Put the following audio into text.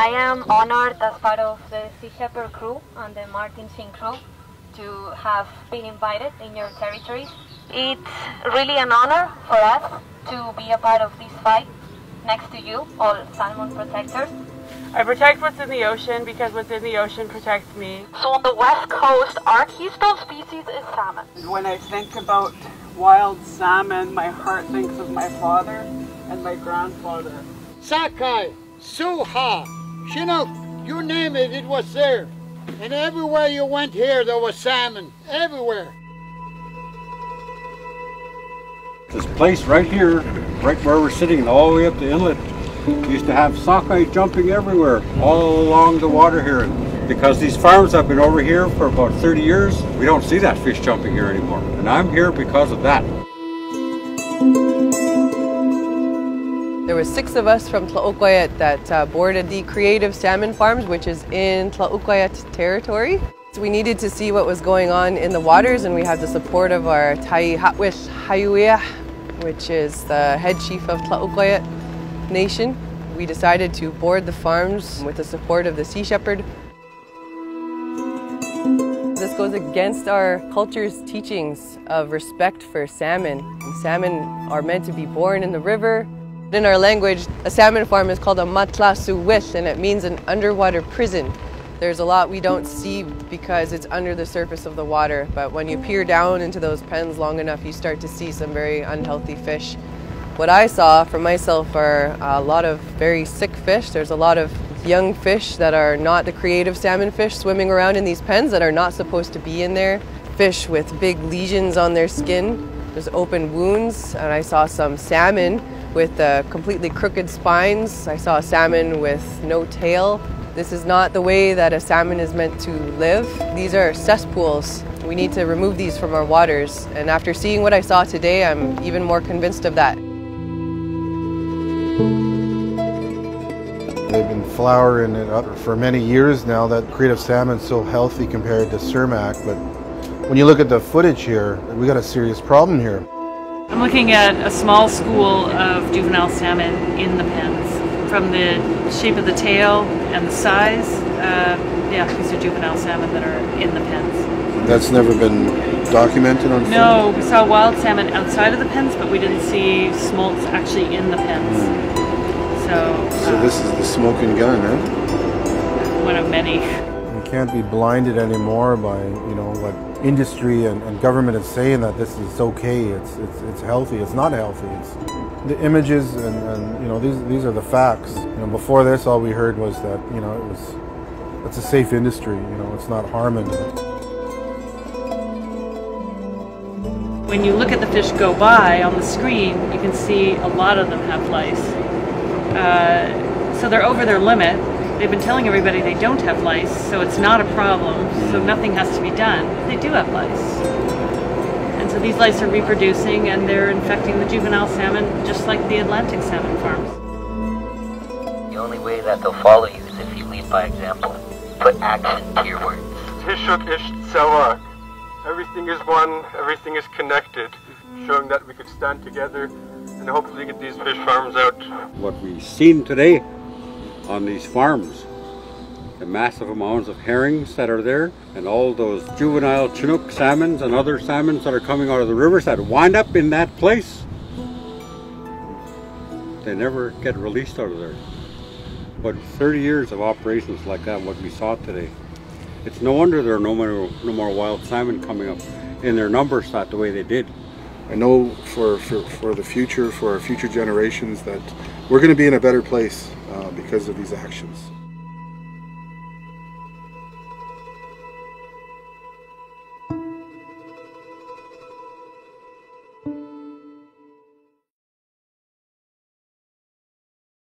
I am honored as part of the Sea Shepherd crew and the Martin Singh crew to have been invited in your territories. It's really an honor for us to be a part of this fight next to you, all salmon protectors. I protect what's in the ocean because what's in the ocean protects me. So on the west coast, our keystone species is salmon. When I think about wild salmon, my heart thinks of my father and my grandfather. Sakai, Suha, Chinook, you name it, it was there. And everywhere you went here, there was salmon, everywhere. This place right here, right where we're sitting, all the way up the inlet, used to have sockeye jumping everywhere, all along the water here. Because these farms have been over here for about 30 years, we don't see that fish jumping here anymore. And I'm here because of that. There were 6 of us from Tla-o-qui-aht that boarded the creative salmon farms, which is in Ḻaʔuukʷiʔatḥ territory. So we needed to see what was going on in the waters, and we had the support of our lla-aʔuukʷiʔatḥ, which is the head chief of Tla-o-qui-aht Nation. We decided to board the farms with the support of the Sea Shepherd. This goes against our culture's teachings of respect for salmon. Salmon are meant to be born in the river. In our language, a salmon farm is called a lla-aʔuukʷiʔatḥ, and it means an underwater prison. There's a lot we don't see because it's under the surface of the water, but when you peer down into those pens long enough, you start to see some very unhealthy fish. What I saw for myself are a lot of very sick fish. There's a lot of young fish that are not the creative salmon fish swimming around in these pens that are not supposed to be in there. Fish with big lesions on their skin. There's open wounds, and I saw some salmon with completely crooked spines. I saw a salmon with no tail. This is not the way that a salmon is meant to live. These are cesspools. We need to remove these from our waters. And after seeing what I saw today, I'm even more convinced of that. They've been flowering it up for many years now that creative salmon is so healthy compared to Cermak, but when you look at the footage here, we got a serious problem here. I'm looking at a small school of juvenile salmon in the pens. From the shape of the tail and the size, yeah, these are juvenile salmon that are in the pens. That's never been documented on film? No, we saw wild salmon outside of the pens, but we didn't see smolts actually in the pens. So this is the smoking gun, eh? One of many. You can't be blinded anymore by, you know, what industry and government is saying that this is okay, it's healthy. It's not healthy. It's the images and you know, these are the facts. You know, before this, all we heard was that, you know, it's a safe industry. You know, it's not harming. When you look at the fish go by on the screen, you can see a lot of them have lice. So they're over their limit. They've been telling everybody they don't have lice, so it's not a problem, so nothing has to be done. They do have lice. And so these lice are reproducing and they're infecting the juvenile salmon just like the Atlantic salmon farms. The only way that they'll follow you is if you lead by example. Put action to your words. Everything is one, everything is connected, showing that we could stand together and hopefully get these fish farms out. What we've seen today on these farms, the massive amounts of herrings that are there, and all those juvenile Chinook salmons and other salmons that are coming out of the rivers that wind up in that place, they never get released out of there. But 30 years of operations like that, what we saw today, it's no wonder there are no more wild salmon coming up in their numbers that the way they did. I know for the future, for our future generations, that we're going to be in a better place because of these actions.